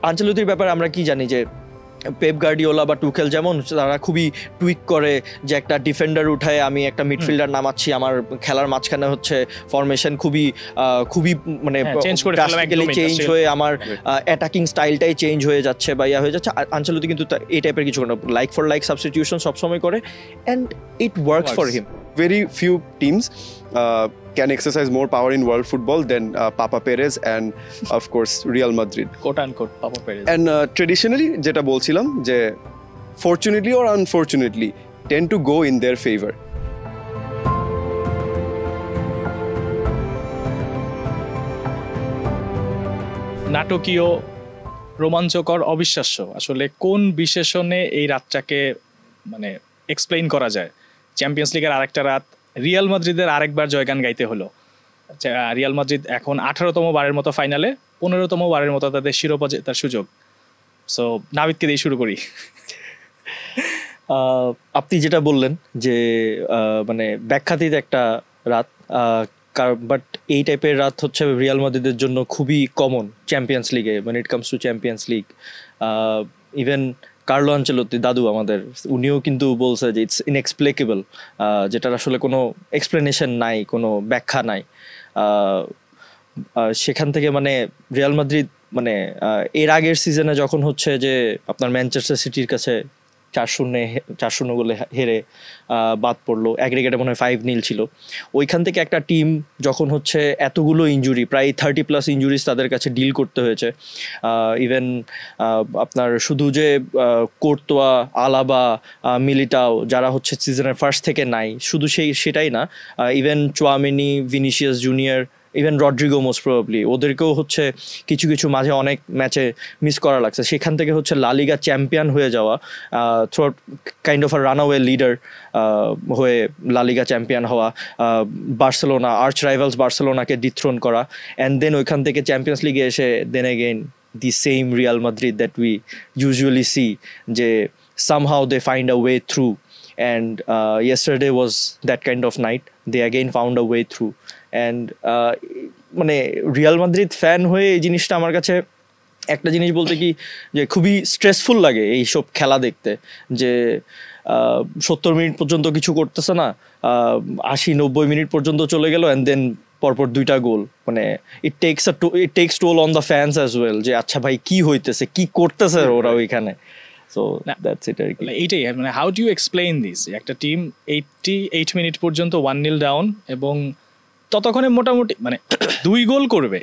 আনচেলত্তির ব্যাপারে আমরা কি জানি যে পেপ গার্ডিওলা বা টুখেল যেমন তারা খুবই টুইক করে যে একটা ডিফেন্ডার উঠায় আমি একটা মিডফিল্ডার নামাচ্ছি, আমার খেলার মাঝখানে হচ্ছে ফরমেশন খুবই মানে চেঞ্জ হয়ে আমার অ্যাটাকিং স্টাইলটাই চেঞ্জ হয়ে যাচ্ছে বা ইয়া হয়ে যাচ্ছে। আনচেলত্তি কিন্তু এই টাইপের কিছু করে না, লাইক ফর লাইক সাবস্টিটিউশন সবসময় করে, and it works for him. Very few teams can exercise more power in world football than Papa Perez and of course Real Madrid, quote unquote Papa Perez. And traditionally jeta bolchilam je fortunately or unfortunately tend to go in their favor. নাটকীয়, রোমাঞ্চকর, অবিশ্বাস্য, আসলে কোন বিশেষণে এই রাতটাকে মানে explain করা যায়? Champions লিগের আরেকটা রাত, রিয়াল মাদ্রিদের আরেকবার জয়গান গাইতে হলো। রিয়াল মাদ্রিদ এখন 18তম বারের মতো ফাইনালে, 15তম বারের মতো তাদের শিরোপা জেতার সুযোগ। সো নাবিদকে দিয়ে শুরু করি। আপনি যেটা বললেন যে মানে ব্যাখ্যাতীত একটা রাত, বাট এই টাইপের রাত হচ্ছে রিয়াল মাদ্রিদের জন্য খুবই কমন চ্যাম্পিয়ন্স লিগে, when it comes to champions league. Even Carlo Ancelotti দাদু আমাদের, উনিও কিন্তু বলছে যে ইটস ইনএক্সপ্লেকেবল, যেটার আসলে কোনো এক্সপ্লেনেশন নাই, কোনো ব্যাখ্যা নাই। সেখান থেকে মানে রিয়াল মাদ্রিদ মানে এর আগের সিজনে যখন হচ্ছে যে আপনার ম্যানচেস্টার সিটির কাছে 4-0 গোলে হেরে বাদ পড়লো, অ্যাগ্রিগেটে মনে হয় 5-0 ছিল, ওইখান থেকে একটা টিম যখন হচ্ছে এতগুলো ইনজুরি, প্রায় 30+ ইনজুরিজ তাদের কাছে ডিল করতে হয়েছে। ইভেন আপনার শুধু যে কোর্তোয়া, আলাবা, মিলিটাও যারা হচ্ছে সিজনের ফার্স্ট থেকে নাই, শুধু সেটাই না, even Tchouameni, Vinicius junior, even Rodrigo most probably, ওদেরকেও হচ্ছে কিছু কিছু মাঝে অনেক ম্যাচে মিস করা লাগছে। সেখান থেকে হচ্ছে লা লিগা চ্যাম্পিয়ন হয়ে যাওয়া, through kind of a runaway leader হয়ে লা লিগা চ্যাম্পিয়ন হওয়া, বার্সেলোনা, আর্চ রাইভালস বার্সেলোনাকে ডিথ্রোন করা, অ্যান্ড দেন ওইখান থেকে চ্যাম্পিয়ন্স লিগে এসে then again the same Real Madrid that we usually see, যে somehow they find a way through, and yesterday was that kind of night. They again found a way through, and মানে Real Madrid fan হয়ে এই জিনিসটা আমার কাছে একটা জিনিস বলতে কি যে খুবই স্ট্রেসফুল লাগে এইসব খেলা দেখতে, যে 70 মিনিট পর্যন্ত কিছু করতেছে না, 80-90 মিনিট পর্যন্ত চলে গেল, অ্যান্ড দেন পরপর 2টা গোল। মানে it takes toll on the fans as well, যে আচ্ছা ভাই কি হইতেছে, কি করতেছে ওরা ওইখানে। সো দ্যাটস ইট আর কি। এইটাই মানে how do you explain this? একটা টিম 88 মিনিট পর্যন্ত 1-0 ডাউন, এবং ততক্ষণে মোটামুটি মানে 2 গোল করবে,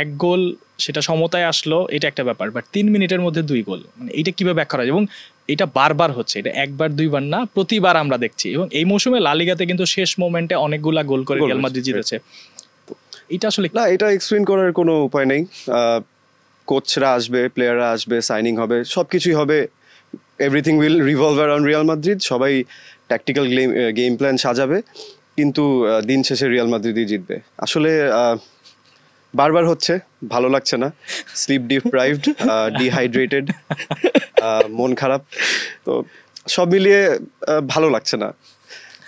এক গোল সেটা সমতায় আসলো, এটা একটা ব্যাপার, বাট 3 মিনিটের মধ্যে 2 গোল, মানে এইটা কিভাবে ব্যাখ্যা করা যায়? এবং এটা বারবার হচ্ছে, এটা একবার দুইবার না, প্রতিবার আমরা দেখছি। এবং এই মৌসুমে লা লিগাতে কিন্তু শেষ মোমেন্টে অনেকগুলা গোল করে রিয়াল মাদ্রিদ জিতেছে। এটা আসলে না, এটা এক্সপ্লেইন করার কোনো উপায় নেই। কোচরা আসবে, প্লেয়াররা আসবে, সাইনিং হবে, সবকিছুই হবে, everything will revolve around Real Madrid, সবাই ট্যাকটিক্যাল গেম প্ল্যান সাজাবে, কিন্তু দিন শেষে রিয়াল মাদ্রিদই জিতবে। আসলে বারবার হচ্ছে, ভালো লাগছে না, স্লিপ ডিপ্রাইভড, ডিহাইড্রেটেড, মন খারাপ, তো সব মিলিয়ে ভালো লাগছে না।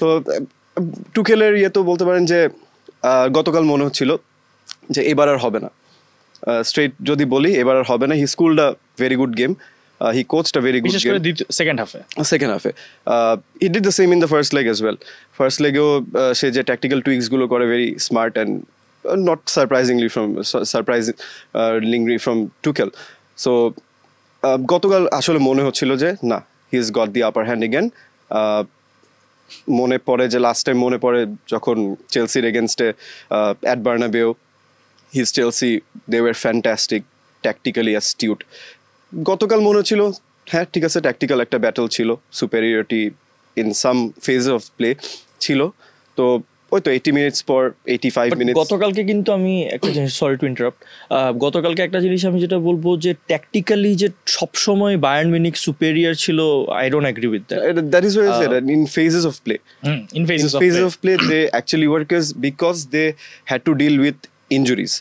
তো টুখেলের ইয়ে তো বলতে পারেন যে গতকাল মনে হচ্ছিল যে এবার আর হবে না, স্ট্রেট যদি বলি এবার আর হবে না। He schooled a very good game, he coached a very good game. Second half. He did the same in the first leg as well. First leg she je tactical tweaks gulo kore very smart and not surprisingly from Tuchel. So গতকাল আসলে মনে হচ্ছিল যে না, he has got the upper hand again. মনে পড়ে যে last time মনে পড়ে যখন চেলসির এগেনস্টে at Bernabeu, his Chelsea, they were fantastic, tactically astute. গতকাল মনে ছিল হ্যাঁ ঠিক আছে, ট্যাকটিক্যাল একটা ব্যাটল ছিল, superiority in some phase of play ছিল, তো ওই তো 80 মিনিটস পর 85 মিনিটস। গতকালকে কিন্তু আমি একটা জিনিস, সরি টু ইন্টারাপ্ট, গতকালকে একটা জিনিস আমি যেটা বলবো যে ট্যাকটিক্যালি যে সবসময় বায়ার্ন মিউনিখ সুপেরিয়র ছিল, I don't agree with that. That is why I said in phases of play, in phases of play they actually work because they had to deal with injuries,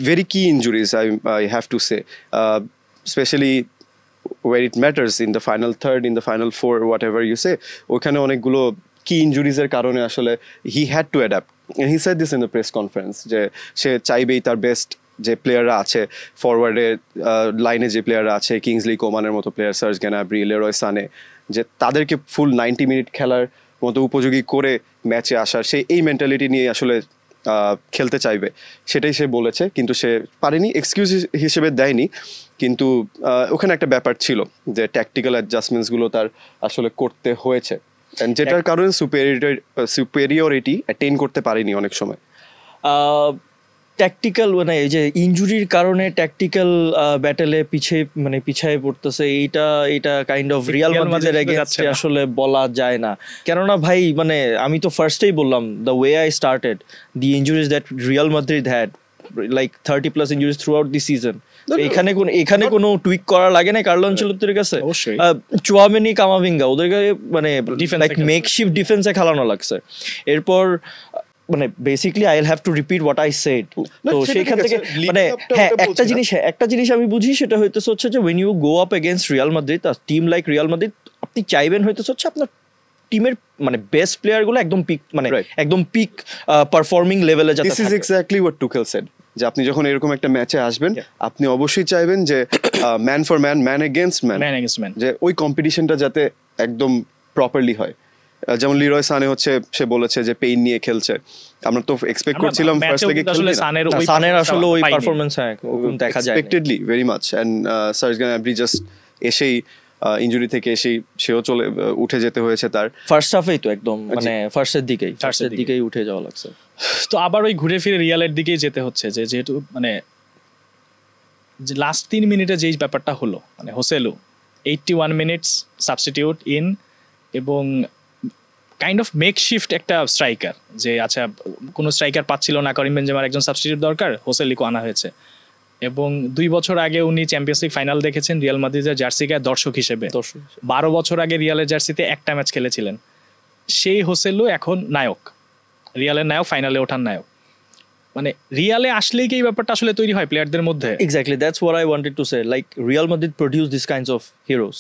very key injuries I have to say, especially where it matters, in the final third, in the final four, whatever you say, ওখানে অনেকগুলো কি ইনজুরিজের কারণে আসলে he had to adapt, and he said this in the press conference যে সে চাইবেই তার best যে প্লেয়াররা আছে ফরওয়ার্ডে লাইনে যে প্লেয়াররা আছে কিংসলি কোমানের মতো প্লেয়ার, সার্জ গ্যানাব্রি, লেরয় সানে, যে তাদেরকে ফুল 90 মিনিট খেলার মতো উপযোগী করে ম্যাচে আসার এই মেন্টালিটি নিয়ে আসলে খেলতে চাইবে, সেটাই সে বলেছে। কিন্তু সে পারেনি, এক্সকিউজ হিসেবে দেয়নি, কিন্তু ওখানে একটা ব্যাপার ছিল যে ট্যাকটিক্যাল অ্যাডজাস্টমেন্টসগুলো তার আসলে করতে হয়েছে, যেটার কারণে সুপেরিয়রিটি অ্যাটেইন করতে পারেনি অনেক সময়। ট্যাকটিক্যাল মানে এই যে ইনজুরির কারণে ট্যাকটিক্যাল ব্যাটেলে পিছিয়ে পড়তেছে, এটা কাইন্ড অফ রিয়াল মাদ্রিদের এগেইনস্টে আসলে বলা যায় না। কেননা ভাই মানে আমি তো ফার্স্টেই বললাম, the way I started, the injuries that Real Madrid had, like 30+ injuries through out the season. এখানে কোনো টুইক করা লাগে না কার্লো আনচেলত্তির কাছে। চুয়ামেনি, কামাভিঙ্গা ওদেরকে মানে লাইক মেকশিফট ডিফেন্সে খেলানো লাগছে। এরপর মানে basically I will have to repeat what I said. তো সেখান থেকে মানে হ্যাঁ একটা জিনিস আমি বুঝি, সেটা হইতেছে হচ্ছে যে when you go up against Real Madrid, a team like Real Madrid, আপনি চাইবেন হইতেছে হচ্ছে আপনার টিমের মানে বেস্ট প্লেয়ারগুলো একদম পিক মানে একদম পিক পারফর্মিং লেভেলে যাতে। This is exactly what Tuchel said, যে আপনি যখন এরকম একটা ম্যাচে আসবেন আপনি অবশ্যই চাইবেন যে man for man, man against man, যে ওই কম্পিটিশনটা যাতে একদম প্রপারলি হয়। যেমন লিরয় সানে হচ্ছে, সে বলেছে যে পেইন নিয়ে খেলছে, আমরা তো এক্সপেক্ট করছিলাম ফার্স্ট লেগে খেলবে সানের আসলে ওই পারফরম্যান্স দেখা যায় expectedly very much, and Serge Gnabry just এসেই ইনজুরি থেকে এসেই সেও উঠে যেতে হয়েছে তার ফার্স্ট হাফেই, তো একদম মানে ফার্স্টের দিকেই উঠে যাওয়া লাগছে। তো আবার ওই ঘুরে ফিরে রিয়ালের দিকেই যেতে হচ্ছে, যেহেতু মানে যে লাস্ট 3 মিনিটে যেই ব্যাপারটা হলো, মানে হোসেলু 81 মিনিটস সাবস্টিটিউট ইন, এবং কাইন্ড অফ মেকশিফট একটা স্ট্রাইকার, যে আচ্ছা কোনো স্ট্রাইকার পাচ্ছিল না, করিম বেনজেমার একজন সাবস্টিটিউট দরকার, হোসেলিকো আনা হয়েছে। এবং 2 বছর আগে উনি চ্যাম্পিয়ন্স লিগ ফাইনাল দেখেছেন রিয়াল মাদ্রিদের জার্সি গায়ে দর্শক হিসেবে। 12 বছর আগে রিয়ালের জার্সিতে একটা ম্যাচ খেলেছিলেন। সেই হোসেলু এখন নায়ক, রিয়ালের নায়ক, ফাইনালে ওঠার নায়ক। মানে রিয়ালে আসলেই কি এই ব্যাপারটা আসলে তৈরি হয় প্লেয়ারদের মধ্যে? Exactly, that's what I wanted to say. Like Real Madrid produce this kinds of heroes.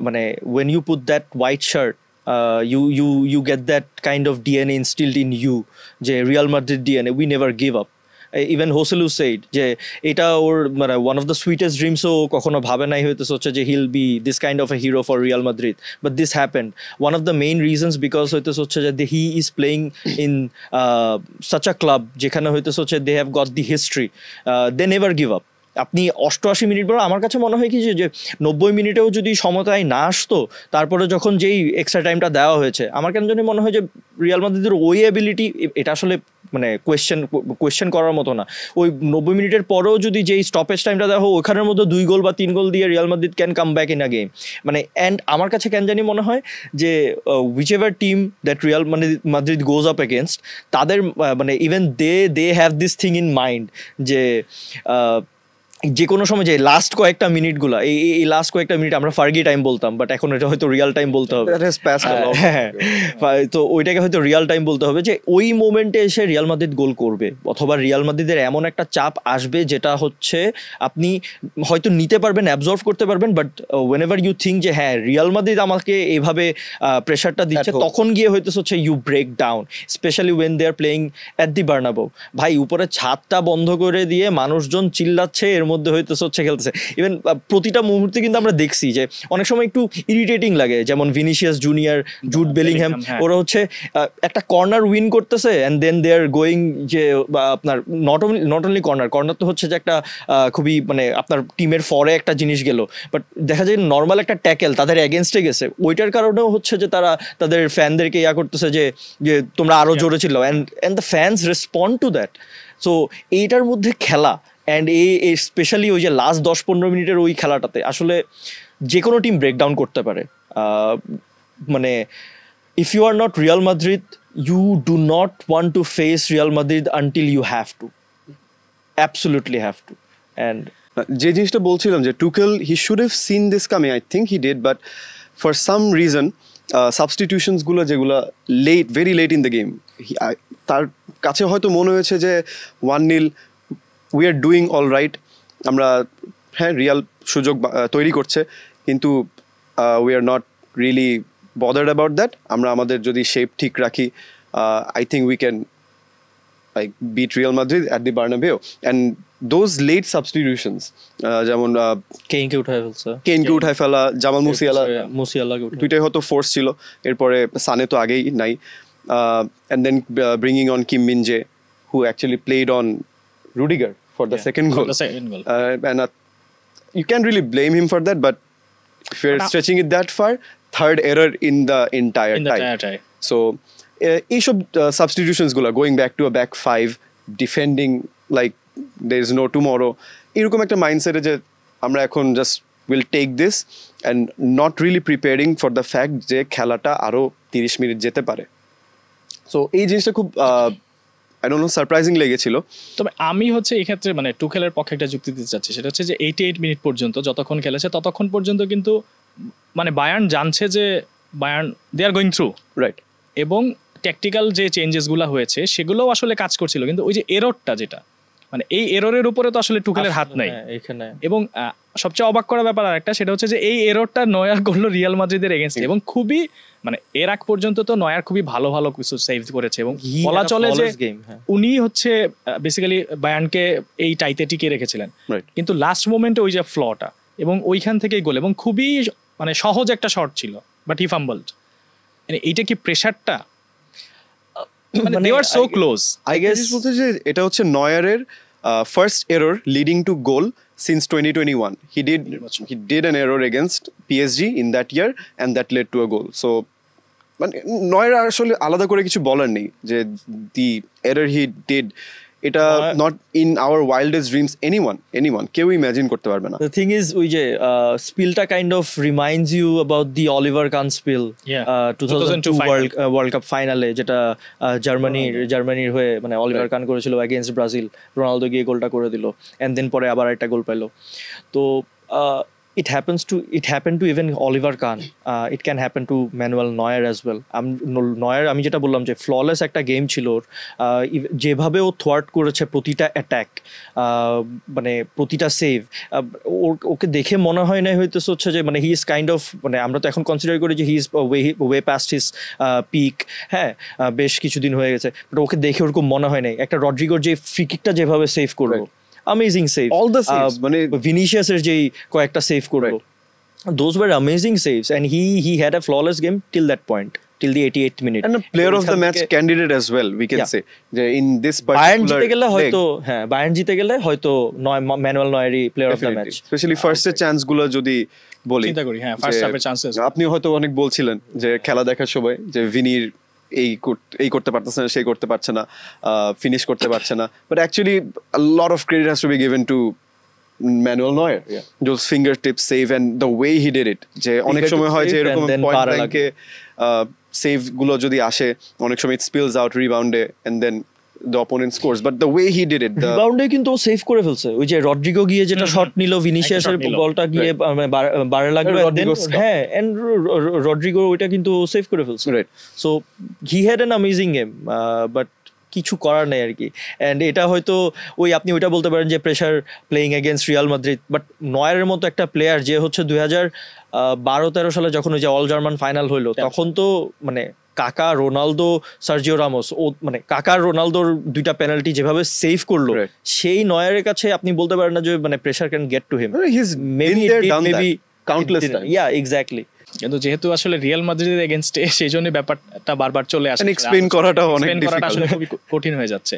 মানে when you put that white shirt, you get that kind of DNA instilled in you, যে Real Madrid DNA, we never give up. Even Joselu said যে এটা ওর মানে one of the sweetest ড্রিমসও কখনো ভাবে নাই হইতেছে হচ্ছে যে he'll be this kind of a hero for Real Madrid, but this happened. One of the main reasons because হইতেছে হচ্ছে যে he is playing in such a club যেখানে হইতেছে হচ্ছে they have got the history, they never give up. আপনি 88 minute পর আমার কাছে মনে হয় কি যে 90 মিনিটেও যদি সমতায় না আসতো, তারপরে যখন যেই এক্সট্রা টাইমটা দেওয়া হয়েছে, আমার কেন জানি মনে হয় যে রিয়াল মাদ্রিদের ওই অ্যাবিলিটি, এটা আসলে মানে কোয়েশ্চেন করার মতো না। ওই 90 মিনিটের পরেও যদি যেই স্টপেজ টাইমটা দেওয়া হয়, ওখানের মধ্যে 2 গোল বা 3 গোল দিয়ে Real Madrid can come back in a game. মানে অ্যান্ড আমার কাছে কেন জানি মনে হয় যে whichever team that Real Madrid goes up against, তাদের মানে even they have this thing in mind যে যে কোনো সময় যে লাস্ট কয়েকটা মিনিটগুলো, এই লাস্ট কয়েকটা মিনিট আমরা ফার্গি টাইম বলতাম, বাট এখন এটা হয়তো রিয়াল টাইম বলতে হবে। হ্যাঁ, তো ওইটাকে হয়তো রিয়াল টাইম বলতে হবে, যে ওই মোমেন্টে এসে রিয়াল মাদ্রিদ গোল করবে, অথবা রিয়াল মাদ্রিদের এমন একটা চাপ আসবে যেটা হচ্ছে আপনি হয়তো নিতে পারবেন, অ্যাবজর্ভ করতে পারবেন, but whenever you think যে হ্যাঁ রিয়াল মাদ্রিদ আমাকে এইভাবে প্রেশারটা দিচ্ছে, তখন গিয়ে হয়তো হচ্ছে you break down, specially when they are playing at the Bernabeu. ভাই উপরে ছাদটা বন্ধ করে দিয়ে মানুষজন চিল্লাচ্ছে, এর মধ্যে হইতেছে হচ্ছে খেলতেছে। ইভেন প্রতিটা মুহূর্তে কিন্তু আমরা দেখছি যে অনেক সময় একটু ইরিটেটিং লাগে, যেমন ভিনিসিয়াস জুনিয়র, জুড বেলিংহ্যাম, ওরা হচ্ছে একটা কর্নার উইন করতেছে and then they are going, যে আপনার নট অনলি কর্নার তো হচ্ছে যে একটা খুবই মানে আপনার টিমের ফরে একটা জিনিস গেল, বাট দেখা যায় নর্মাল একটা ট্যাকেল তাদের এগেনস্টে গেছে, ওইটার কারণেও হচ্ছে যে তারা তাদের ফ্যানদেরকে ইয়া করতেছে যে তোমরা আরো জোরে ছিল, and the fans respond to that. So এইটার মধ্যে খেলা, অ্যান্ড এই স্পেশালি ওই যে লাস্ট 10-15 মিনিটের ওই খেলাটাতে আসলে যে কোনো টিম ব্রেকডাউন করতে পারে। মানে if you are not Real Madrid, you do not want to face Real Madrid until you have to, absolutely have to. And যে জিনিসটা বলছিলাম যে Tuchel he should have seen this coming, I think he did, but for some reason সাবস্টিটিউশনসগুলো যেগুলো very late in the game, তার কাছে হয়তো মনে হয়েছে যে 1-0 we are doing all right, আমরা হ্যাঁ রিয়াল সুযোগ তৈরি করছে, কিন্তু we are not really bothered about that. আমরা আমাদের যদি শেপ ঠিক রাখি, I think we can like beat Real Madrid at the Bernabeu, and those late substitutions যেমন কেইনকে উঠায় ফেলছে, কেইনকে উঠায় ফেলা, জামাল মুসিয়ালাকে উঠায়, দুইটাই হয়তো ফোর্স ছিল, এরপরে সানে তো আগেই নাই, and then bringing on Kim Min-jae who actually played on Rudiger for the second goal. The second goal. And you can't really blame him for that, but if you're stretching it that far, third error in the entire tie. So এইসব substitutions গুলো, going back to a back five, defending like there is no tomorrow, এরকম একটা মাইন্ডসেটে যে আমরা এখন just will take this and not really preparing for the fact যে খেলাটা আরো 30 মিনিট যেতে পারে। সো এই জিনিসটা খুব আই ডোন্ট নো সারপ্রাইজিং লেগেছিল। তবে আমি হচ্ছে এই ক্ষেত্রে মানে টুখেলের পক্ষে একটা যুক্তি দিতে চাচ্ছি, সেটা হচ্ছে যে 88 মিনিট পর্যন্ত যতক্ষণ খেলেছে ততক্ষণ পর্যন্ত কিন্তু মানে বায়ার্ন জানছে যে Bayern they are going through, right, এবং ট্যাকটিক্যাল যে চেঞ্জেসগুলো হয়েছে সেগুলোও আসলে কাজ করছিল, কিন্তু ওই যে এররটা যেটা মানে এই এররের উপরে তো আসলে টুখেলের হাত নাই এখানে। এবং সবচেয়ে অবাক করা ব্যাপার আরেকটা, সেটা হচ্ছে যে এই এররটা নয়ার করলো রিয়াল মাদ্রিদের এগেইনস্টে, এবং খুবই মানে এর আগ পর্যন্ত তো নয়ার খুবই ভালো ভালো কিছু সেভ করেছে, এবং বলা চলে যে উনি হচ্ছে বেসিক্যালি বায়ার্নকে এই টাইতে টিকে রেখেছিলেন, কিন্তু লাস্ট মোমেন্টে ওই যে ফ্লটা এবং ওইখান থেকেই গোল, এবং খুবই মানে সহজ একটা শট ছিল, বাট হি ফাম্বলড। মানে এইটা কি প্রেসারটা, মানে they are so close. I guess বলতে যে এটা হচ্ছে নয়ারের first error leading to goal since 2021. He did an error against PSG in that year and that led to a goal. So মানে নয়ের আসলে আলাদা করে কিছু বলার নেই যে the error he did, এটা not in our wildest dreams anyone কেউ ইমাজিন করতে পারবে না। The thing is ওই যে স্পিলটা kind of reminds you about the Oliver Kahn spill 2002 World Cup ফাইনালে, যেটা জার্মানির হয়ে মানে অলিভার কান করেছিল এগেইনস্ট ব্রাজিল, রোনালদো গিয়ে গোলটা করে দিল এন্ড দেন পরে আবার একটা গোল পাইলো। তো it happened to even Oliver Kahn. It can happen to Manuel Neuer as well. Neuer আমি যেটা বললাম যে ফ্ললেস একটা গেম ছিল ওর, যেভাবে ও থোয়ার্ট করেছে প্রতিটা অ্যাটাক, মানে প্রতিটা সেভ, ওকে দেখে মনে হয় না হইতেছে হচ্ছে যে মানে হি ইজ কাইন্ড অফ, মানে আমরা তো এখন কনসিডার করি যে he is way past his peak, হ্যাঁ বেশ কিছুদিন হয়ে গেছে, বাট ওকে দেখে ওরকম মনে হয় নাই একটা রড্রিগোর যে ফ্রি কিকটা যেভাবে সেভ করলো, amazing save, all the saves মানে Vinicius এর যেই কয়েকটা সেভ করলো, those were amazing saves and he had a flawless game till that point, till the 88th minute, and a player of the match candidate as well, we can say যে in this particular Bayern জিতে গেলে হয়তো, হ্যাঁ Bayern জিতে গেলে হয়তো Manuel নয়েরই player of the match, specially ফার্স্টের চান্স গুলো যদি বলি, চিন্তা করি হ্যাঁ ফার্স্ট হাফের চান্সেস, আপনি হয়তো অনেক বলছিলেন যে খেলা দেখার সময় যে ভিনির এই করতে পারতেছে না, সেই করতে পারছে না, ফিনিশ করতে পারছে না, but actually a lot of credit has to be given to Manuel Neuer, those fingertip save and the way he did it, যে অনেক সময় হয় যে এরকম পয়েন্ট ব্ল্যাঙ্কে সেভ গুলো যদি আসে অনেক সময় it spills out rebound and then the opponent scores, but the way he did it, রিবাউন্ডে কিন্তু সেভ করে ফেলছে, ওই যে রড্রিগো গিয়ে যেটা শট নিল ভিনিসিয়াসের বলটা গিয়ে বারে লাগলো, হ্যাঁ এন্ড রড্রিগো ওইটা কিন্তু সেভ করে ফেলছে, so he had an amazing game, but কিছু করার নেই আর কি। অ্যান্ড এটা হয়তো ওই আপনি ওইটা বলতে পারেন যে pressure playing against Real Madrid, but নয়ারের মতো একটা প্লেয়ার যে হচ্ছে 2012-13 সালে যখন ওই যে অল জার্মান ফাইনাল হইলো, তখন তো মানে কাকা, রোনালদো, সার্জিও রামোস, ও মানে কাকার রোনালদোর দুইটা পেনাল্টি যেভাবে সেভ করলো, সেই নয়ারের কাছে আপনি বলতে পারেন না যে মানে pressure can get to him, maybe countless time, yeah exactly. কিন্তু যেহেতু আসলে রিয়াল মাদ্রিদের এগেইনস্টে সেই জন্য ব্যাপারটা বারবার চলে আসে, এক্সপ্লেইন করাটা অনেক আসলে খুবই কঠিন হয়ে যাচ্ছে।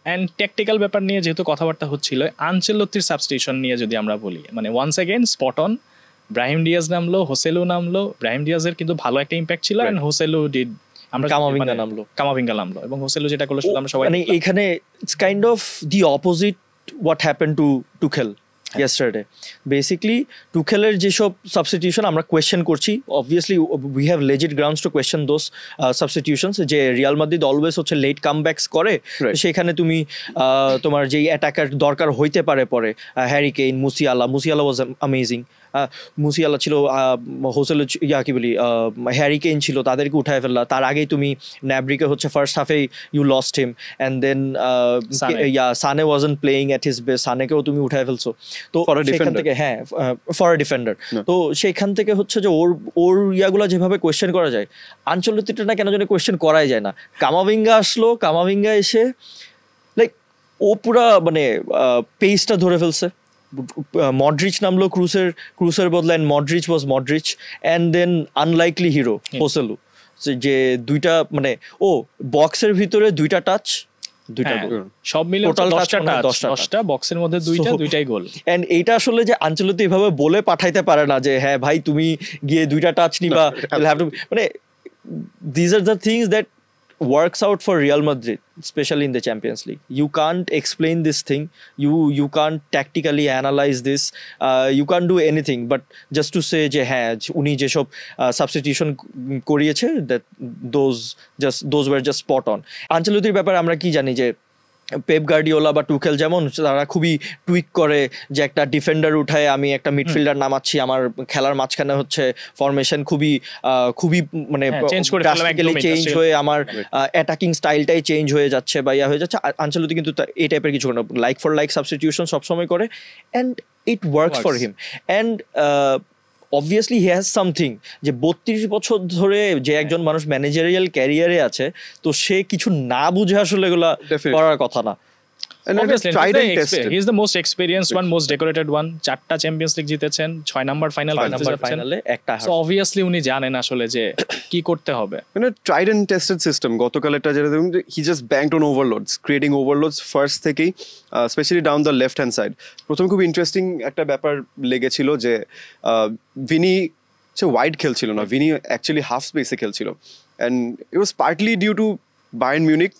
অ্যান্ড ট্যাকটিক্যাল ব্যাপার নিয়ে যেহেতু কথাবার্তা হচ্ছিল, আনচেলত্তির সাবস্টিটিউশন নিয়ে যদি আমরা বলি, মানে once again spot on, Brahim Diaz নামলো, হোসেলু নামলো, ব্রাহিম ডিয়াজের কিন্তু ভালো একটা ইম্প্যাক্ট ছিল, এন্ড হোসেলু ডিড, আমরা কামাভিঙ্গা নামলো এবং হোসেলু যেটা করলো সেটা আমরা সবাই, মানে এখানে it's kind of the opposite what happened to Tuchel yesterday. Basically টুখেলের যেসব সাবস্টিটিউশন আমরা কোয়েশ্চেন করছি, obviously we have legit grounds to question those substitutions, যে রিয়াল মাদ্রিদ অলওয়েজ হচ্ছে লেট কামব্যাকস করে, সেখানে তুমি তোমার যেই অ্যাটাকার দরকার হইতে পারে পরে, Harry Kane, Musiala was amazing, Musiala ছিল, হোসেল কি বলি হ্যারি কেইন ছিল, তাদেরকে উঠায় ফেললা, তার আগেই তুমি ন্যাব্রিকে হচ্ছে ফার্স্ট হাফে you lost him, and then Sane wasn't playing at his best, সানেকেও তুমি উঠায় ফেলছো, তো সেখান থেকে হ্যাঁ ফর এ ডিফেন্ডার, তো সেখান থেকে হচ্ছে যে ওর ইয়াগুলো যেভাবে কোয়েশ্চেন করা যায়, আনচলতিটা না কেন যেন কোয়েশ্চেন করাই যায় না। কামাভিঙ্গা আসলো, কামাভিঙ্গা এসে লাইক ও পুরা মানে পেসটা ধরে ফেলছে। মডরিচ নামলো ক্রুসের বদলে, and Modric was Modric, and then unlikely hero Joselu, যে দুইটা মানে বক্সের ভিতরে দুইটা টাচ, দুইটা হ্যাঁ, গোল। সব মিলে Total touch 10টা মনে হয় টাচ, 10টা 10টা বক্সের মধ্যে দুইটাই গোল। এন্ড এইটা আসলে যে আঞ্চলিক এভাবে বলে পাঠাইতে পারে না যে হ্যাঁ ভাই তুমি গিয়ে দুইটা টাচ নিবা, মানে these are the things that works out for Real Madrid, especially in the Champions League. You can't explain this thing, you can't tactically analyze this, you can't do anything but just to say যে হ্যাঁ উনি যেসব substitution করিয়েছে that those were just spot on. আঞ্চলিকের ব্যাপারে আমরা কি জানি যে পেপ গার্ডিওলা বা টুখেল যেমন তারা খুবই টুইক করে যে একটা ডিফেন্ডার উঠায় আমি একটা মিডফিল্ডার নামাচ্ছি, আমার খেলার মাঝখানে হচ্ছে ফরমেশন খুবই মানে চেঞ্জ হয়ে আমার অ্যাটাকিং স্টাইলটাই চেঞ্জ হয়ে যাচ্ছে বা ইয়া হয়ে যাচ্ছে। আঞ্চলিক কিন্তু এই টাইপের কিছু না, লাইক ফর লাইক সাবস্টিটিউশন সবসময় করে, and it works for him. And obviously he has something, যে 32 বছর ধরে যে একজন মানুষ ম্যানেজারিয়াল ক্যারিয়ারে আছে, তো সে কিছু না বুঝে আসলে এগুলা করার কথা না। Obviously, he is the most experienced one, most decorated one. 4টা চ্যাম্পিয়ন্স লিগ জিতেছেন, 6 নাম্বার ফাইনালে একটা। সো অবভিয়াসলি উনি জানেন আসলে যে কি করতে হবে। মানে ট্রাইড এন্ড টেস্টেড সিস্টেম। গতকাল এটা যেটা দেখুন, he just banked on overloads, creating overloads first থেকেই, specially down the left hand side. প্রথম খুব ইন্টারেস্টিং একটা ব্যাপার লেগেছিল যে ভিনি ওয়াইড খেলছিল না, ভিনি অ্যাকচুয়ালি হাফ স্পেসে খেলছিল, and it was partly due to Bayern Munich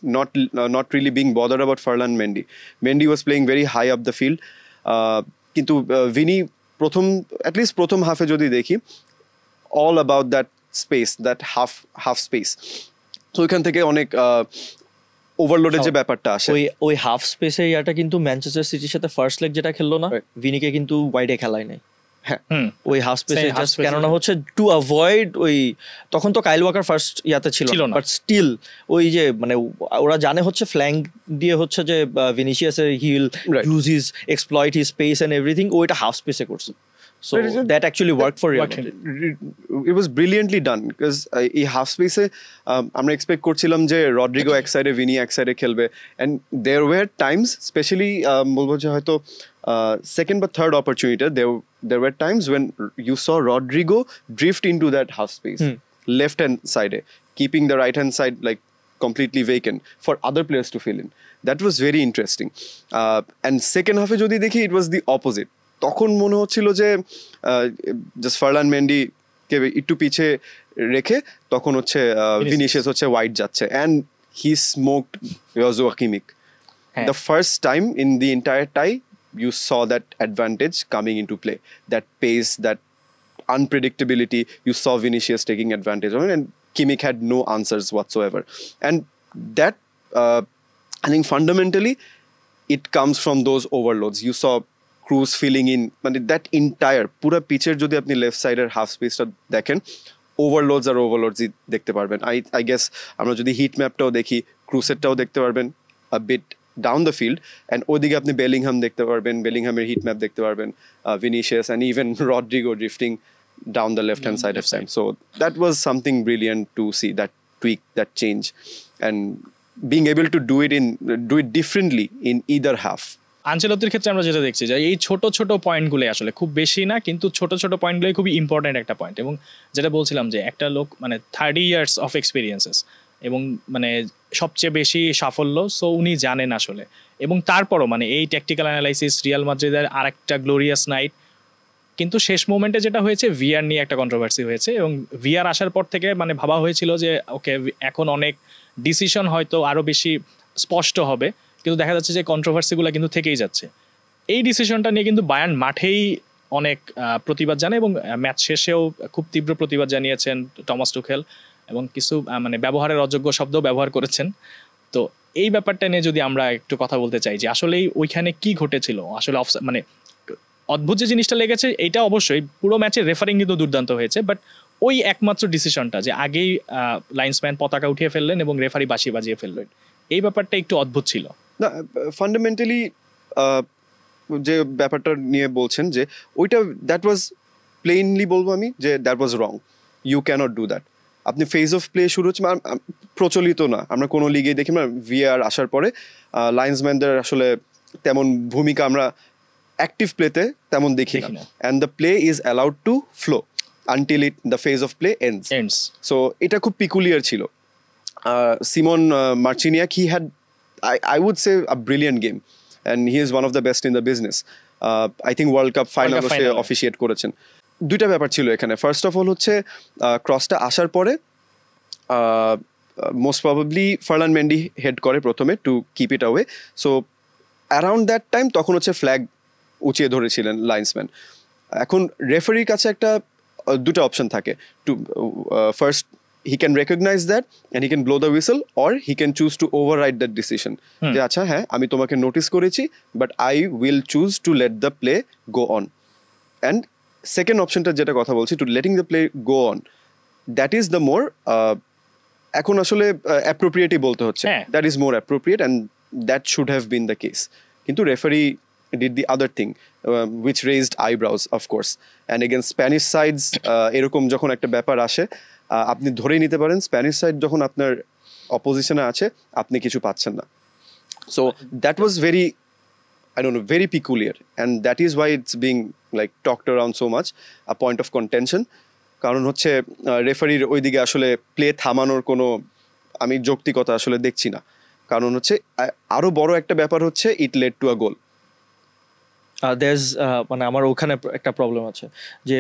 not really being bothered about Ferland Mendy. Mendy was playing very high up the field. কিন্তু Vini at least প্রথম হাফে যদি দেখি, all about that space, that half space. তো ওইখান থেকে অনেক ওভারলোডের যে ব্যাপারটা আসে, ওই হাফ স্পেসে ইয়াটা কিন্তু ম্যানচেস্টার সিটির সাথে ফার্স্ট লেগ যেটা খেললো না, ভিনিকে কিন্তু ওয়াইডে খেলায় নাই। ওই হাফ স্পেসে জাস্ট কেননা হচ্ছে টু অ্যাভয়েড ওই, তখন তো কাইল ওয়াকার ফার্স্ট ইয়াতে ছিল না, বাট স্টিল ওই যে মানে ওরা জানে হচ্ছে ফ্ল্যাঙ্ক দিয়ে হচ্ছে যে ভিনিসিয়াসের he will use his exploit his space and everything, ওইটা হাফ স্পেসে করছে। So that actually worked for Real Madrid. It was brilliantly done because এই হাফ স্পেসে আমরা এক্সপেক্ট করছিলাম যে রড্রিগো এক সাইডে, ভিনি এক সাইডে খেলবে, and there were times, especially বলবো যে হয়তো second বা third opportunity, there were times when you saw Rodrigo drift into that half space, left hand side, keeping the right hand side like completely vacant for other players to fill in. That was very interesting. And second half যদি দেখি, it was the opposite. তখন মনে হচ্ছিল যে just Ferland Mendy কে একটু পিছে রেখে তখন হচ্ছে ভিনিসিয়াস হচ্ছে ওয়াইড যাচ্ছে, and he smoked Joshua Kimmich. The first time in the entire tie you saw that advantage coming into play, that pace, that unpredictability. You saw Vinicius taking advantage of it, and Kimmich had no answers whatsoever. And that I think fundamentally it comes from those overloads. You saw Kroos filling in, মানে that entire পুরো পিচের যদি আপনি left সাইডের half স্পেসটা দেখেন, ওভারলোডস আর ওভারলোডস দেখতে পারবেন। আই গেস আমরা যদি হিট ম্যাপটাও দেখি, ক্রুসেরটাও দেখতে পারবেন a bit down the field, and ওদিকে আপনি বেলিংহাম দেখতে পারবেন, বেলিংহামের হিট ম্যাপ দেখতে পারবেন, Vinicius and even Rodrigo drifting down the left hand side of time. So that was something brilliant to see, that tweak, that change, and being able to do it differently in either half. আনচেলত্তির ক্ষেত্রে আমরা যেটা দেখছি যে এই ছোট ছোট পয়েন্টগুলো আসলে খুব বেশি না, কিন্তু ছোট ছোট পয়েন্টগুলোই খুবই ইম্পর্টেন্ট একটা পয়েন্ট। এবং যেটা বলছিলাম যে একটা লোক মানে 30 years of experiences এবং মানে সবচেয়ে বেশি সাফল্য, সো উনি জানেন আসলে। এবং তারপরও মানে এই ট্যাকটিক্যাল অ্যানালাইসিস, রিয়াল মাদ্রিদের আরেকটা গ্লোরিয়াস নাইট, কিন্তু শেষ মোমেন্টে যেটা হয়েছে ভিআর নিয়ে একটা কন্ট্রোভার্সি হয়েছে, এবং ভিআর আসার পর থেকে মানে ভাবা হয়েছিল যে ওকে এখন অনেক ডিসিশন হয়তো আরও বেশি স্পষ্ট হবে, কিন্তু দেখা যাচ্ছে যে কন্ট্রোভার্সিগুলো কিন্তু থেকেই যাচ্ছে। এই ডিসিশনটা নিয়ে কিন্তু বায়ার্ন মাঠেই অনেক প্রতিবাদ জানায়, এবং ম্যাচ শেষেও খুব তীব্র প্রতিবাদ জানিয়েছেন টমাস টুখেল, এবং কিছু মানে ব্যবহারের অযোগ্য শব্দ ব্যবহার করেছেন। তো এই ব্যাপারটা নিয়ে যদি আমরা একটু কথা বলতে চাই যে আসলেই ওইখানে কি ঘটেছিল, আসলে মানে অদ্ভুত যে জিনিসটা লেগেছে এইটা অবশ্যই পুরো ম্যাচের রেফারিং কিন্তু দুর্দান্ত হয়েছে, বাট ওই একমাত্র ডিসিশনটা যে আগেই লাইন্সম্যান পতাকা উঠিয়ে ফেললেন এবং রেফারি বাঁশি বাজিয়ে ফেললেন, এই ব্যাপারটা একটু অদ্ভুত ছিল না। ফান্ডামেন্টালি যে ব্যাপারটা নিয়ে বলছেন যে ওইটা দ্যাট ওয়াজ প্লেইনলি বলবো আমি যে that was wrong, you can't do that. আপনি ফেজ অফ প্লে শুরু হচ্ছে প্রচলিত না, আমরা কোনো লিগেই দেখি না ভিআর আসার পরে লাইন্সম্যানদের আসলে তেমন ভূমিকা আমরা অ্যাক্টিভ প্লেতে তেমন দেখি না, and the play is allowed to flow until the phase of play ends. So এটা খুব পিকুলিয়ার ছিল। Szymon Marciniak, he had I would say a brilliant game and he is one of the best in the business. I think World Cup final সে অফিশিয়েট করেছেন। দুইটা ব্যাপার ছিল এখানে। First of all হচ্ছে ক্রসটা আসার পরে most probably Ferland Mendy head করে প্রথমে to keep it away. So around that time তখন হচ্ছে ফ্ল্যাগ উঁচিয়ে ধরেছিলেন লাইন্সম্যান। এখন রেফারির কাছে একটা দুটো অপশন থাকে, two first he can recognize that and he can blow the whistle, or he can choose to override that decision. যে আচ্ছা হ্যাঁ আমি তোমাকে নোটিস করেছি but I will choose to let the play go on. And second optionটা যেটা কথা বলছি, to letting the play go on, that is the more এখন আসলে appropriate বলতে হচ্ছে, that is more appropriate and that should have been the case. কিন্তু referee did the other thing which raised eyebrows of course, and against Spanish sides এরকম যখন একটা ব্যাপার আসে আপনি ধরেই নিতে পারেন স্প্যানিশ সাইড যখন আপনার অপোজিশনে আছে আপনি কিছু পাচ্ছেন না। So that was very I don't know, very peculiar, and that is why it's being like talked around so much, a point of contention. কারণ হচ্ছে রেফারির ওইদিকে আসলে প্লে থামানোর কোনো আমি যৌক্তিকতা আসলে দেখছি না। কারণ হচ্ছে আরো বড় একটা ব্যাপার হচ্ছে ইট লেড টু আ গোল। মানে আমার ওখানে একটা প্রবলেম আছে যে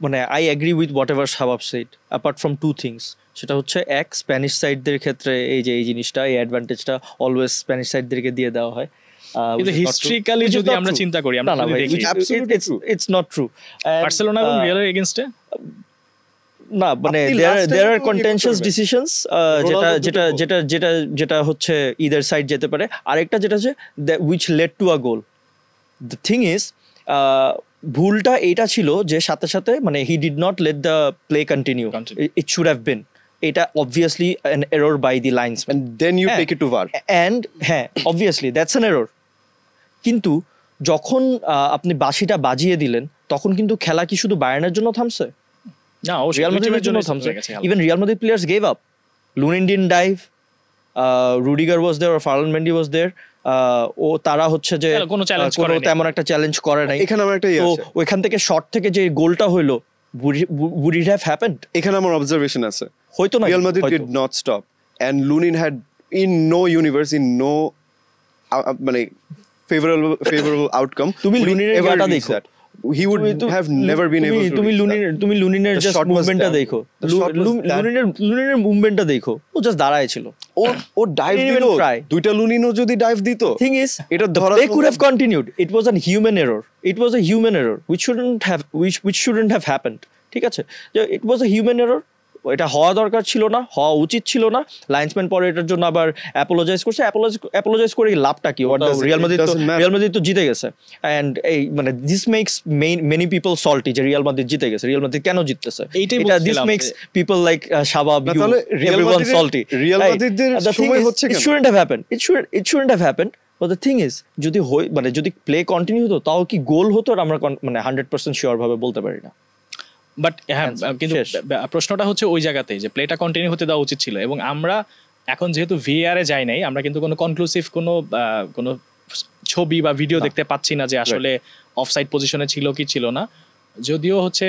মানে I agree with whatever Shabab said apart from two things. সেটা হচ্ছে এক, স্প্যানিশ সাইডদের ক্ষেত্রে এই যে এই জিনিসটা, এই অ্যাডভান্টেজটা অলওয়েজ স্প্যানিশ সাইডদেরকে দিয়ে দেওয়া হয়। কিন্তু হিস্ট্রিক্যালি যদি আমরা চিন্তা করি, আমরা যদি দেখি ইটস নট ট্রু। বার্সেলোনা এবং রিয়ালের এগেইনস্টে না, মানে there are contentious decisions যেটা যেটা যেটা যেটা যেটা হচ্ছে either side যেতে পারে। আরেকটা যেটা হচ্ছে which led to a goal. The thing is ভুলটা এইটা ছিল যে সাথে সাথে মানে he did not let the play continue. It should have been. এটা obviously an error by the linesman. And then you take it to VAR. And হ্যাঁ, obviously that's an error. কিন্তু যখন আপনি বাঁশিটা বাজিয়ে দিলেন তখন কিন্তু খেলা কি শুধু বায়ার্নের জন্য থামছে? না, Real Madrid's জন্য থামছে। Even Real Madrid players gave up. Lunin didn't dive. Rudiger was there or Ferland Mendy was there. ও তারা হচ্ছে যে কোনো তেমন একটা চ্যালেঞ্জ করে নাই। এখানে আমার একটা তো ওইখান থেকে শর্ট থেকে যে গোলটা হইলো would it have happened? এখানে আমার অবজারভেশন আছে, হয়তো না। Real Madrid did not stop and Lunin had in no universe, in no মানে favorable outcome. তুমি লুনিনের গাটা দেখো, he would have never been able to. তুমি লুনিনের জাস্ট মুভমেন্টটা দেখো, লুনিনের মুভমেন্টটা দেখো, ও জাস্ট দাঁড়ায় ছিল, ও ডাইভ দিল। দুইটা লুনিনও যদি ডাইভ দিত, থিং ইজ এটা ধরা they could have continued. It was a human error. It was a human error which shouldn't have happened. ঠিক আছে, it was a human error. এটা হওয়া দরকার ছিল না, হওয়া উচিত ছিল না। লাইন্সম্যান পরে এটার জন্য আবার অ্যাপোলোজাইজ করছে। অ্যাপোলোজাইজ করে লাভটা কি? রিয়াল মাদ্রিদ তো জিতে গেছে। এন্ড এই মানে this makes many people salty যে রিয়াল মাদ্রিদ জিতে গেছে। রিয়াল মাদ্রিদ কেন জিততেছে? এটা this makes people like Shabab, you, everyone salty. Real মাদ্রিদের সময় হচ্ছে কেন? It shouldn't have happened. It shouldn't have happened. But the thing is, যদি মানে যদি প্লে কন্টিনিউ হতো তাও কি গোল হতো? আমরা মানে 100% শিওর ভাবে বলতে পারি না। বাট হ্যাঁ, কিন্তু প্রশ্নটা হচ্ছে ওই জায়গাতেই যে প্লেটা কন্টিনিউ হতে দেওয়া উচিত ছিল। এবং আমরা এখন যেহেতু ভিআর এ যাই নাই, আমরা কিন্তু কোনো কনক্লুসিভ কোনো ছবি বা ভিডিও দেখতে পাচ্ছি না যে আসলে অফসাইড পজিশনে ছিল কি ছিল না। যদিও হচ্ছে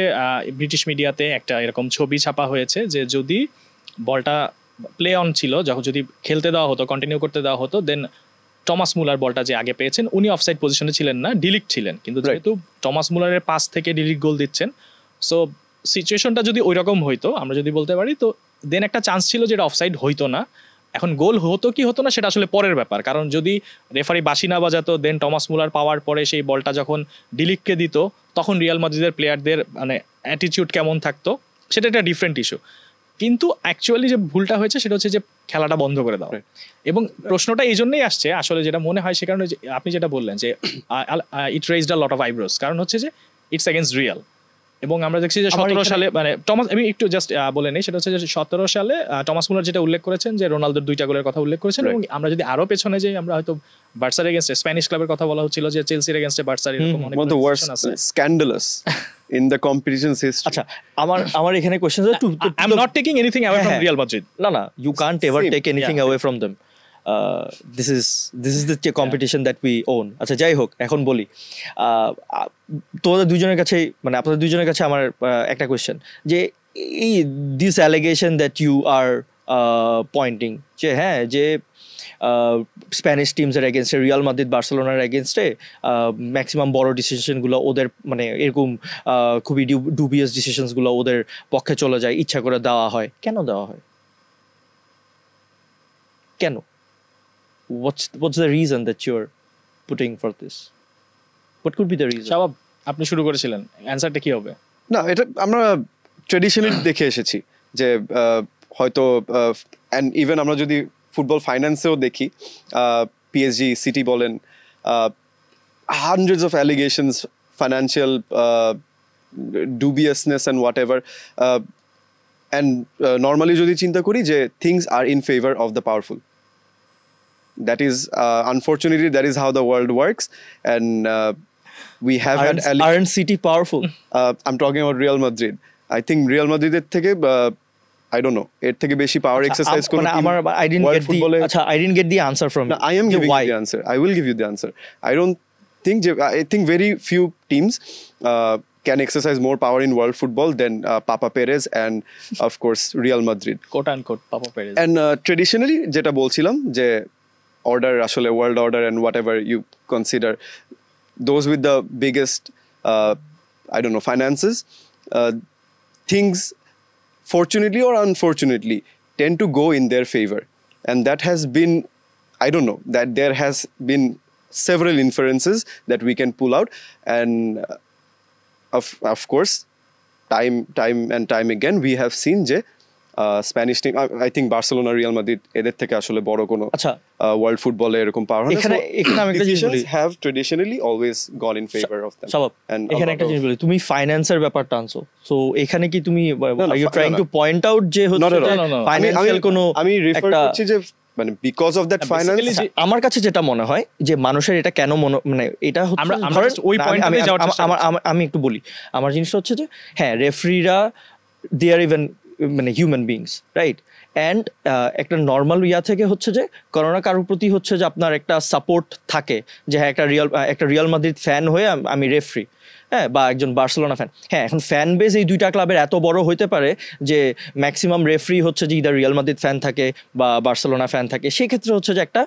ব্রিটিশ মিডিয়াতে একটা এরকম ছবি ছাপা হয়েছে যে যদি বলটা প্লে অন ছিল, যখন যদি খেলতে দেওয়া হতো, কন্টিনিউ করতে দেওয়া হতো, দেন টমাস মুলার বলটা যে আগে পেয়েছেন উনি অফসাইড পজিশনে ছিলেন না, ডিলিট ছিলেন। কিন্তু যেহেতু টমাস মুলারের পাস থেকে ডিলিট গোল দিচ্ছেন, সো সিচুয়েশনটা যদি ওই রকম হইতো, আমরা যদি বলতে পারি, তো দেন একটা চান্স ছিল যেটা অফসাইড হইতো না। এখন গোল হতো কি হতো না সেটা আসলে পরের ব্যাপার। কারণ যদি রেফারি বাঁশি না বাজাতো, দেন টমাস মুলার পাওয়ার পরে সেই বলটা যখন ডিলিটকে দিত, তখন রিয়াল মাদ্রিদের প্লেয়ারদের মানে অ্যাটিটিউড কেমন থাকতো সেটা একটা ডিফারেন্ট ইস্যু। কিন্তু অ্যাকচুয়ালি যে ভুলটা হয়েছে সেটা হচ্ছে যে খেলাটা বন্ধ করে দেওয়া। এবং প্রশ্নটা এই জন্যই আসছে আসলে, যেটা মনে হয় সে কারণে আপনি যেটা বললেন যে it raised a lot of eyebrows. কারণ হচ্ছে যে ইটস এগেইনস্ট রিয়াল। এবং আমরা দেখছি যে 17 সালে মানে টমাস, আমি একটু জাস্ট বলে নেই, সেটা হচ্ছে যে 17 সালে টমাস মুলার যেটা উল্লেখ করেছেন যে রোনালদোর 2টা গোলের কথা উল্লেখ করেছেন। এবং আমরা যদি আরো পেছনে যাই, আমরা হয়তো বার্সার এগেইনস্টে স্প্যানিশ ক্লাবের কথা বলা হচ্ছিল যে চেলসির এগেইনস্টে বার্সার এরকম অনেক scandalous in the competition's history. আচ্ছা আমার এখানে question I'm not taking anything away from হ্যাঁ, Real Madrid. না you can't ever Same. take anything Yeah. away from them. This is the competition that we own. আচ্ছা যাই হোক, এখন বলি তোমাদের দুজনের কাছে, মানে আপনাদের দুজনের কাছে আমার একটা কোয়েশ্চেন, যে এই this allegation that you are pointing, যে হ্যাঁ যে স্প্যানিশ টিমসের এগেনস্টে, রিয়াল মাদ্রিদ বার্সেলোনার এগেনস্টে ম্যাক্সিমাম বড় ডিসিশনগুলো ওদের, মানে এরকম খুবই ডুবিয়াস ডিসিশনসগুলো ওদের পক্ষে চলে যায়, ইচ্ছা করে দেওয়া হয়। কেন দেওয়া হয়? কেন? What's the reason that you're putting for this? What could be the reason? শাবাব, আপনি শুরু করেছিলেন, অ্যানসারটা কি হবে? না, এটা আমরা ট্রেডিশনালি দেখে এসেছি যে হয়তো অ্যান্ড ইভেন আমরা যদি ফুটবল ফাইন্যান্সেও দেখি, পিএসজি, সিটি বলেন, hundreds of allegations, financial dubiousness and whatever, and normally যদি চিন্তা করি যে things are in favour of the powerful. That is, unfortunately, that is how the world works, and we have aren't City powerful? I'm talking about Real Madrid. I think Real Madrid থেকে I don't know, এর থেকে বেশি power exercise কোনো team I didn't world get football-এ. I didn't get the answer from No, I am giving you the answer. I will give you the answer. I think very few teams can exercise more power in world football than Papa Perez and of course Real Madrid. Quote and quote Papa Perez. And traditionally যেটা বলছিলাম যে order, আসলে world order and whatever you consider, those with the biggest I don't know, finances, things fortunately or unfortunately tend to go in their favor, and that has been, I don't know, that there has been several inferences that we can pull out, and of course time and time again we have seen যে Spanish team, I think Barcelona, Real Madrid এদের থেকে আসলে বড় কোনো আচ্ছা world ফুটবলে এরকম পাওয়ার হয় না. এখানে আমি একটা জিনিস বলি, have traditionally always gone in favor of them. Shabab, And এখানে একটা জিনিস বলি, তুমি ফাইন্যান্সের ব্যাপারটা আনছো, সো এখানে কি তুমি are you trying to point out যে Not at all. হচ্ছে ফাইন্যান্সিয়াল কোনো আমি রেফার একটা, করছি যে মানে বিকজ অফ দ্যাট ফাইন্যান্স, আমার কাছে যেটা মনে হয় যে মানুষের এটা কেন মানে এটা হচ্ছে, আমরা ধরেন just ওই পয়েন্টে যাওয়ার চেষ্টা আমি একটু বলি, আমার জিনিসটা হচ্ছে যে হ্যাঁ রেফারিরা দে আর ইভেন মানে হিউম্যান বিংস, রাইট? অ্যান্ড একটা নর্মাল ইয়া থেকে হচ্ছে যে করোনা কারোর প্রতি হচ্ছে যে আপনার একটা সাপোর্ট থাকে যে হ্যাঁ একটা রিয়াল মাদ্রিদ ফ্যান হয়ে আমি রেফারি, হ্যাঁ, বা একজন বার্সেলোনা ফ্যান, হ্যাঁ, এখন ফ্যান বেস এই দুইটা ক্লাবের এত বড় হইতে পারে যে ম্যাক্সিমাম রেফারি হচ্ছে যে ইদার রিয়াল মাদ্রিদ ফ্যান থাকে বা বার্সেলোনা ফ্যান থাকে, সেক্ষেত্রে হচ্ছে যে একটা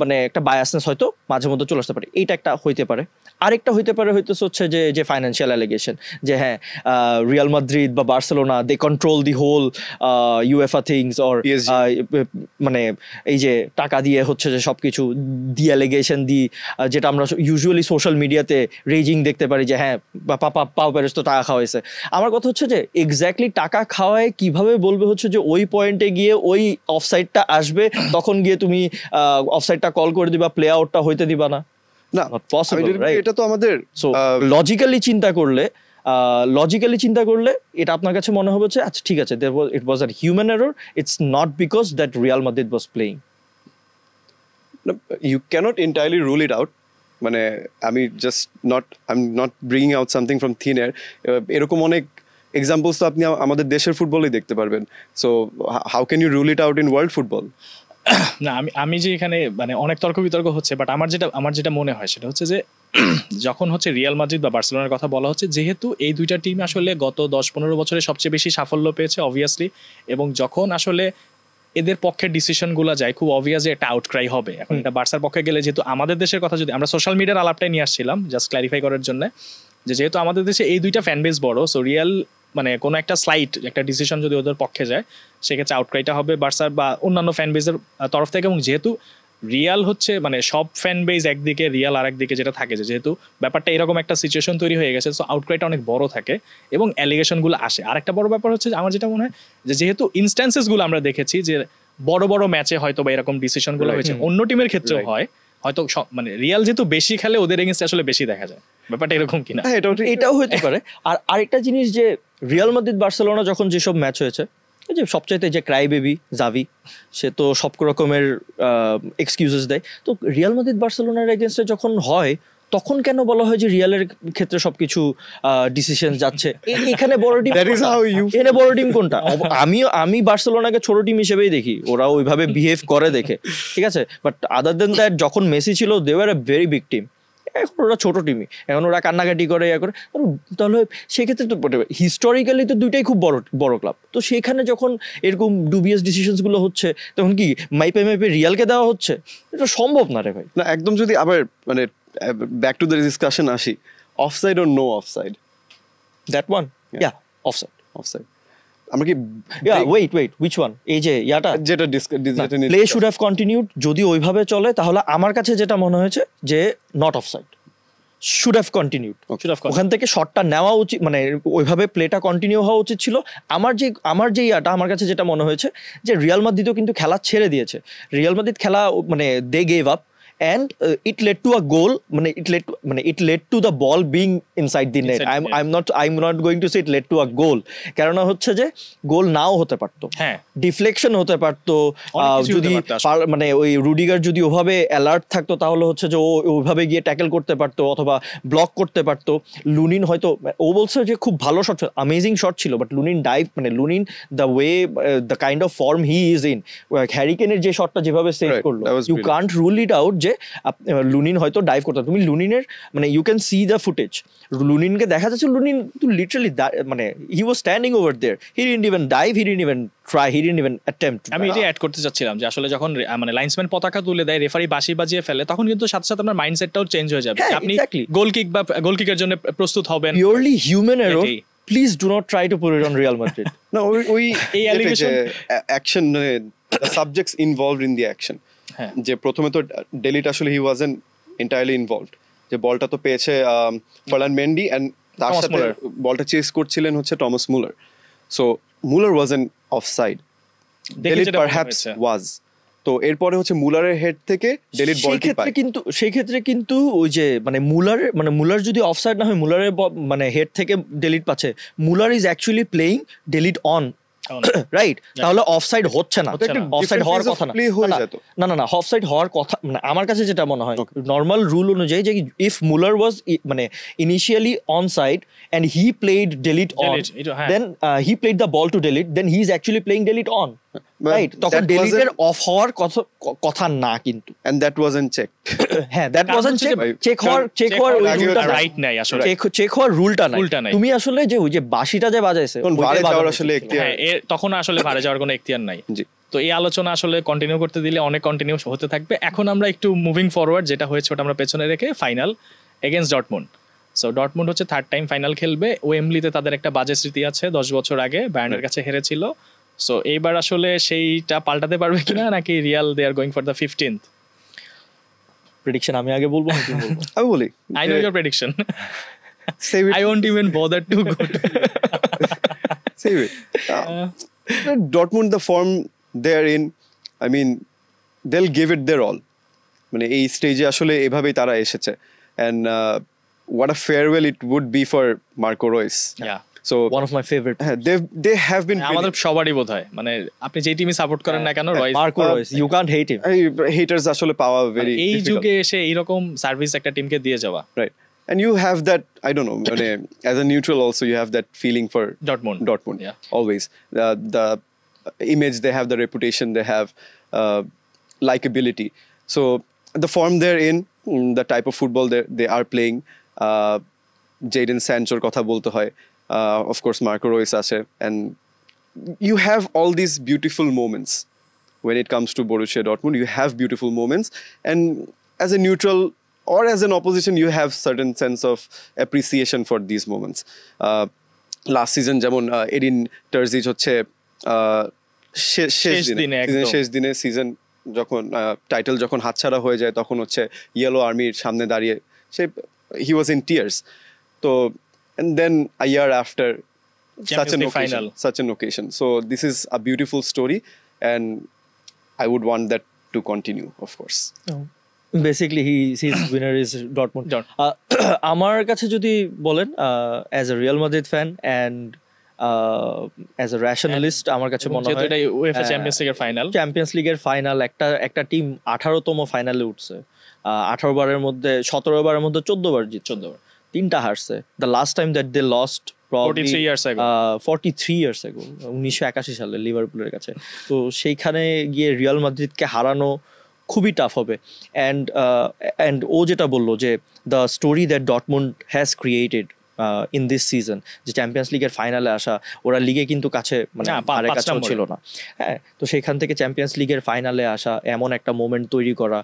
মানে একটা বায়াসনেস হয়তো মাঝে মধ্যে চলে আসতে পারে, এইটা একটা হইতে পারে। আরেকটা হইতে পারে হচ্ছে যে ফাইন্যান্সিয়াল অ্যালিগেশন, যে হ্যাঁ রিয়াল মাদ্রিদ বা Barcelona they control the whole UEFA things, or মানে এই যে টাকা দিয়ে হচ্ছে যে সবকিছু দি অ্যালিগেশন দি, যেটা আমরা ইউজুয়ালি সোশ্যাল মিডিয়াতে রেজিং দেখতে পারি যে হ্যাঁ পাও পেরেজ তো টাকা খাওয়াইছে। আমার কথা হচ্ছে যে এক্স্যাক্টলি টাকা খাওয়ায় কিভাবে বলবে হচ্ছে যে ওই পয়েন্টে গিয়ে ওই অফসাইডটা আসবে, তখন গিয়ে তুমি অফসাইডটা কল করে দিবা, প্লে আউটটা হইতে দিবা না? না, এটা তো আমাদের লজিক্যালি চিন্তা করলে এটা আপনার কাছে মনে হবে যে আচ্ছা ঠিক আছে, it was a human error, it's not because that Real Madrid was playing. You can't entirely rule it out, মানে আমি not bringing out something from thin air, এরকম অনেক এক্সাম্পলস তো আপনি আমাদের দেশের ফুটবলেই দেখতে পারবেন। So how can you rule it out in world football? না, আমি যে এখানে মানে অনেক তর্ক বিতর্ক হচ্ছে, বাট আমার যেটা মনে হয় সেটা হচ্ছে যে যখন হচ্ছে রিয়াল মাদ্রিদ বা বার্সেলোনার কথা বলা হচ্ছে, যেহেতু এই দুইটা টিম আসলে গত 10-15 বছরে সবচেয়ে বেশি সাফল্য পেয়েছে অবভিয়াসলি, এবং যখন আসলে এদের পক্ষের ডিসিশনগুলো যায় খুব অবভিয়াস যে একটা আউটক্রাই হবে। এখন এটা বার্সার পক্ষে গেলে, যেহেতু আমাদের দেশের কথা যদি আমরা সোশ্যাল মিডিয়ার আলাপটাই নিয়ে আসছিলাম জাস্ট ক্ল্যারিফাই করার জন্য, যেহেতু আমাদের দেশে এই দুইটা ফ্যান বেস বড়, সো রিয়াল মানে কোনো একটা স্লাইট একটা ডিসিশন যদি ওদের পক্ষে যায় সেক্ষেত্রে আউটক্রাইটা হবে বার্সার বা অন্যান্য ফ্যান বেসের তরফ থেকে। এবং যেহেতু রিয়াল হচ্ছে মানে সব ফ্যান বেস একদিকে, রিয়াল আর একদিকে যেটা থাকে, যেহেতু ব্যাপারটা এরকম একটা সিচুয়েশন তৈরি হয়ে গেছে, সো আউটক্রাইটা অনেক বড় থাকে এবং অ্যালিগেশনগুলো আসে। আর একটা বড় ব্যাপার হচ্ছে আমার যেটা মনে হয় যে যেহেতু ইনস্ট্যান্সেসগুলো আমরা দেখেছি যে বড় বড় ম্যাচে হয়তো বা এরকম ডিসিশনগুলো হয়েছে, অন্য টিমের ক্ষেত্রেও হয় হয়তো, মানে রিয়াল যেহেতু বেশি খেলে ওদের এগেইনস্টে আসলে বেশি দেখা যায়, ব্যাপারটা এরকম কিনা? এটাও হতে পারে। আর আরেকটা জিনিস যে রিয়াল মাদ্রিদ বার্সেলোনা যখন যেসব ম্যাচ হয়েছে, যে সবচাইতে যে ক্রাই বেবি জাভি, সে তো সব রকমের এক্সকিউজেস দেয়, তো রিয়াল মাদ্রিদ বার্সেলোনার এগেইনস্টে যখন হয় তখন কেন বলা হয় যে রিয়ালের ক্ষেত্রে সবকিছু ডিসিশন যাচ্ছে? এখানে বড় team, That is how you এখানে বড় টিম কোনটা? আমি বার্সেলোনাকে ছোট টিম হিসেবেই দেখি, ওরা ওইভাবে বিহেভ করে দেখে, ঠিক আছে? বাট আদার দেন দ্যাট, যখন মেসি ছিল they were a very big team. এখন ওরা ছোট টিমই, এখন ওরা কান্নাকাটি করে করে, তাহলে সেক্ষেত্রে তো হিস্টোরিক্যালি তো দুইটাই খুব বড় বড় ক্লাব। তো সেখানে যখন এরকম ডুবিয়াস ডিসিশনস গুলো হচ্ছে, তখন কি মাইপে মাইপে রিয়ালকে দেওয়া হচ্ছে? এটা সম্ভব না রে ভাই। না, একদম যদি আবার মানে ব্যাক টু দ্য ডিসকাশন আসি, offside or no offside? That one, yeah, offside. Offside আমরা কি ওয়েট হুইচ ওয়ান? এই যে ইয়াটা, যেটা প্লে শুড হ্যাভ কন্টিনিউড, যদি ওইভাবে চলে তাহলে আমার কাছে যেটা মনে হয়েছে যে not offside, should have continued. ওখান থেকে শটটা নেওয়া উচিত, মানে ওইভাবে প্লেটা কন্টিনিউ হওয়া উচিত ছিল। আমার যে ইয়াটা, আমার কাছে যেটা মনে হয়েছে যে রিয়াল মাদ্রিদও কিন্তু খেলা ছেড়ে দিয়েছে। রিয়াল মাদ্রিদ খেলা মানে they gave up and it led to a goal, it led to the ball being inside the net. I'm not going to say it led to a goal, কারণ হচ্ছে যে গোল নাও হতে পারতো, হ্যাঁ, ডিফ্লেকশন হতে পারতো। যদি মানে ওই রুডিগার যদি ওভাবে অ্যালার্ট থাকতো তাহলে হচ্ছে যে ও ওইভাবে গিয়ে ট্যাকেল করতে পারতো অথবা ব্লক করতে পারতো। লুনিন হয়তো, ও বলছে যে খুব ভালো শট, অ্যামেজিং শট ছিল, বাট লুনিন ডাইভ, মানে Lunin the way, the kind of form he is in, Harry কেনের যে শটটা যেভাবে সেভ করলো, you can't rule it out যে লুনিন হয়তো ডাইভ করতে। তুমি লুনিনের মানে you can see the footage, লুনিনকে দেখা যাচ্ছে, লুনিন লিটারালি মানে he was standing over there, he didn't even dive, he didn't even try, he didn't even attempt. আমি এটা অ্যাড করতে চাচ্ছিলাম যে আসলে যখন মানে লাইন্সম্যান পতাকা তুলে দেয়, রেফারি বাঁশি বাজিয়ে ফেলে, তখন কিন্তু সাথে সাথে আপনার মাইন্ডসেটটাও চেঞ্জ হয়ে যাবে। আপনি গোলকিক বা গোলকিকের জন্য প্রস্তুত হবেন। Purely human error, please do not try to put it on Real Madrid. না, ওই এই allegation, action, the subjects involved in the action, যে প্রথমে তো ডেলিট আসলে হি ওয়াজন্ট এন্টায়ারলি ইনভলভড, যে বলটা তো পেয়েছে ফার্লান মেন্ডি, এন্ড তার সাথে বলটা চেস করছিলেন হচ্ছে টমাস মুলার। সো মুলার ওয়াজন্ট অফসাইড, ডেলিট পারহ্যাপস ওয়াজ। তো এরপরে হচ্ছে মুলারের হেড থেকে ডেলিট বলটি পায়। কিন্তু সেই ক্ষেত্রে কিন্তু ওই যে মানে মুলার যদি অফসাইড না হয়, মুলারের মানে হেড থেকে ডেলিট পাচ্ছে, Muller is actually playing de Ligt on, right? তাহলে অফসাইড হচ্ছে না, অফসাইড হওয়ার কথা না, না অফসাইড হওয়ার কথা। মানে আমার কাছে যেটা মনে হয় নর্মাল রুল অনুযায়ী, যে ইফ মুলার ওয়াজ মানে initially on side and he played delete on, then he played the ball to delete, then he is actually playing delete on, right? তখন delete এর অফ হওয়ার কথা না কিন্তু, and that wasn't checked. হ্যাঁ, that wasn't check হওয়ার রুলটা right নাই আসলে, চেক হওয়ার রুলটা নাই। তুমি আসলে যে ওই যে বাঁশিটা যে বাজাইছে, ভারে যাওয়ার আসলে এখতিয়ার, হ্যাঁ, তখন আসলে ভারে যাওয়ার কোনো এখতিয়ার নাই। তো এই আলোচনা আসলে কন্টিনিউ করতে দিলে অনেক কন্টিনিউ হতে থাকবে। এখন আমরা একটু মুভিং ফরওয়ার্ড, যেটা হয়েছে ওটা আমরা পেছনে রেখে final against Dortmund. So Dortmund হচ্ছে থার্ড টাইম ফাইনাল খেলবে। ওয়েমব্লিতে তাদের একটা বাজে স্মৃতি আছে, 10 বছর আগে বায়ার্নের কাছে হেরেছিল। সো এইবার আসলে সেইটা পাল্টাতে পারবে কিনা, নাকি Real they are going for the 15th? Prediction আমি আগে বলবো, আমি বলি, I know your prediction, I won't even bother to go to save it. Dortmund, the form they're in, I mean, they'll give it their all. মানে এই স্টেজে আসলে এভাবেই তারা এসেছে, and what a farewell it would be for Marco Reus. Yeah. So one of my favorite. They have been আমাদের সবারই বোধহয়, মানে আপনি যে টিমই সাপোর্ট করেন না কেন, Marco Reus, you can't hate him. Haters আসলে পাওয়া very এই যুগে এসে এইরকম সার্ভিস একটা টিমকে দিয়ে যাওয়া, right? And you have that, I don't know, as a neutral also you have that feeling for Dortmund. Yeah. Always the image they have, the reputation they have, likability. So the form they're in, the type of football they are playing, Jadon Sanchoর কথা বলতে হয়, of course Marco Reus আছে, and you have all these beautiful moments when it comes to Borussia Dortmund. You have beautiful moments, and as a neutral or as an opposition you have certain sense of appreciation for these moments. Last season যেমন এডিন টার্জিচ হচ্ছে শেষ দিনে season যখন title যখন হাতছাড়া হয়ে যায়, তখন হচ্ছে ইয়েলো আর্মির সামনে দাঁড়িয়ে he was in tears. So and then a year after such an occasion. So this is a beautiful story, and I would want that to continue, of course. Basically his winner is Dortmund. আমার কাছে যদি বলেন, as a Real Madrid fan and as a rationalist আমার কাছে মনে যেহেতু হয় এটা UEFA চ্যাম্পিয়ন্স লিগের ফাইনাল, চ্যাম্পিয়ন্স লিগের ফাইনাল, একটা টিম 18তম ফাইনালে উঠছে, 18 বারের মধ্যে 17 বারের মধ্যে 14 বার জিতছে, 3টা হারছে। The last time that they lost 43 years ago. 43 years ago, 1981 সালে লিভারপুলের কাছে। তো সেইখানে গিয়ে রিয়াল মাদ্রিদকে হারানো খুবই টাফ হবে। অ্যান্ড ও যেটা বললো যে the story that Dortmund has created in this season, যে চ্যাম্পিয়ন্স লিগের ফাইনালে আসা, ওরা লিগে কিন্তু কাছে মানে আরেক কাছেও ছিল না, হ্যাঁ। তো সেখান থেকে চ্যাম্পিয়ন্স লিগের ফাইনালে আসা, এমন একটা মোমেন্ট তৈরি করা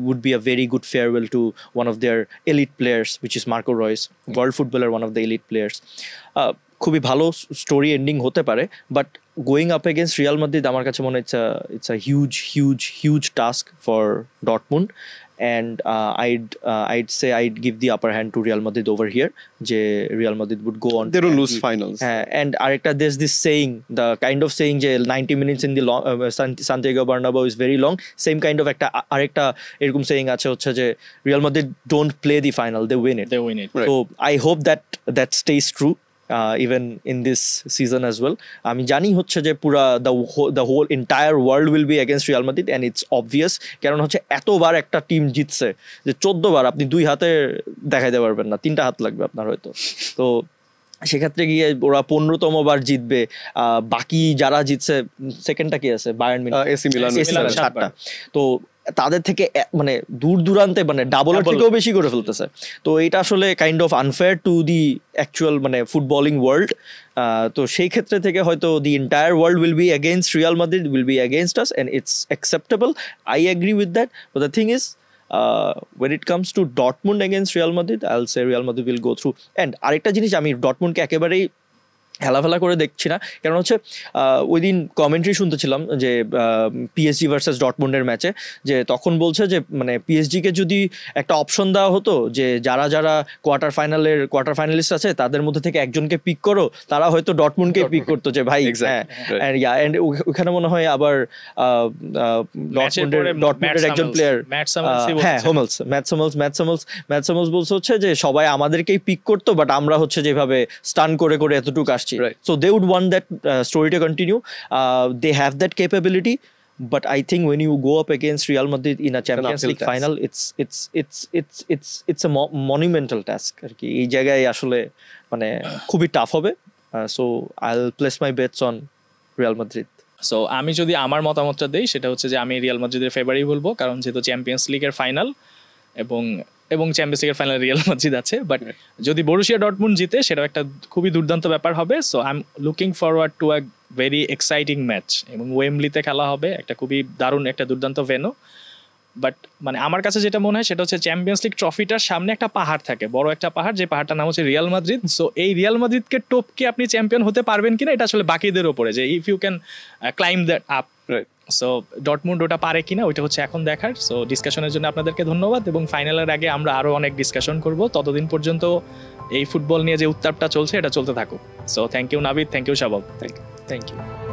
would be a very good farewell to one of their elite players, which is Marco Reus, world footballer, one of the elite players. খুবই ভালো স্টোরি এন্ডিং হতে পারে, but going up against Real Madrid আমার কাছে মনে হয় it's a huge task for Dortmund. And I'd say I'd give the upper hand to Real Madrid over here. যে Real Madrid would go on. They don't lose finals. And arekta there's this saying, the kind of saying যে 90 minutes in the Santiago Bernabeu is very long. Same kind of একটা আরেকটা এরকম saying আছে হচ্ছে যে Real Madrid don't play the final, they win it. Right. So I hope that stays true. Even in this season as well. আমি জানি হচ্ছে যে পুরা the whole entire world will be against Real Madrid, and it's obvious, কারণ হচ্ছে এতবার একটা team জিতছে যে 14 বার আপনি 2 হাতে দেখাইতে পারবেন না, 3টা হাত লাগবে আপনার হয়তো। তো সেক্ষেত্রে গিয়ে ওরা 15তম বার জিতবে, বাকি যারা জিতছে, সেকেন্ডটা কি আছে বায়ার্ন মিউনিখ, AC Milan 7টা, তো তাদের থেকে মানে দূর দূরান্তে মানে ডাবলের থেকেও বেশি করে ফেলতেছে। তো এটা আসলে kind of unfair to the actual মানে ফুটবলিং ওয়ার্ল্ড। তো সেই ক্ষেত্রে থেকে হয়তো the entire world will be against Real Madrid, will be against us, and it's acceptable. I agree with that, but the thing is when it comes to Dortmund against Real Madrid, I'll say Real Madrid will go through. And আরেকটা জিনিস, আমি ডটমুন্ডকে একেবারেই হেলাফেলা করে দেখছি না, কারণ হচ্ছে ওই দিন কমেন্ট্রি শুনতেছিলাম যে পিএসজি ভার্সেস ডটমুন্ডের ম্যাচে, যে তখন বলছে যে মানে পিএসজিকে যদি একটা অপশন দেওয়া হতো যে যারা কোয়ার্টার ফাইনালিস্ট আছে তাদের মধ্যে থেকে একজনকে পিক করো, তারা হয়তো ডটমুন্ডকে পিক করতো যে ভাই, হ্যাঁ। ওখানে মনে হয় আবার ডটমুন্ডের একজন প্লেয়ার, হ্যাঁ, ম্যাটস হামেলস বলছে হচ্ছে যে সবাই আমাদেরকেই পিক করতো, বাট আমরা হচ্ছে যেভাবে স্টান করে এতটুকু আসছি। Right. So they would want that story to continue. They have that capability, but I think when you go up against Real Madrid in a Champions League final, it's a monumental task আর কি। এই জায়গায় আসলে মানে খুবই tough হবে। So I'll place my bets on Real Madrid. So আমি যদি আমার মতামতটা দেই, সেটা হচ্ছে যে আমি রিয়াল মাদ্রিদের ফেভারই বলবো, কারণ যেহেতু চ্যাম্পিয়ন্স লিগের ফাইনাল এবং চ্যাম্পিয়ন্স লিগের ফাইনাল রিয়াল মাদ্রিদ আছে, বাট যদি বরুসিয়া ডটমুন্ড জিতে সেটাও একটা খুবই দুর্দান্ত ব্যাপার হবে। So I am looking forward to a very exciting match, এবং ওয়েমব্লিতে খেলা হবে, একটা খুবই দারুণ একটা দুর্দান্ত ভেন্যু। বাট মানে আমার কাছে যেটা মনে হয় সেটা হচ্ছে চ্যাম্পিয়ন্স লিগ ট্রফিটার সামনে একটা পাহাড় থাকে, বড় একটা পাহাড়, যে পাহাড়টার নাম হচ্ছে রিয়াল মাদ্রিদ। সো এই রিয়াল মাদ্রিদকে টপকে আপনি চ্যাম্পিয়ন হতে পারবেন কিনা, এটা আসলে বাকিদের ওপরে, যে if you can climb that up. So Dortmund ওটা পারে কিনা, ওইটা হচ্ছে এখন দেখার। সো ডিসকাশনের জন্য আপনাদেরকে ধন্যবাদ, এবং ফাইনালের আগে আমরা আরো অনেক ডিসকাশন করব। ততদিন পর্যন্ত এই ফুটবল নিয়ে যে উত্তাপটা চলছে এটা চলতে থাকুক। So thank you Nabid, thank you Shabab. Thank you.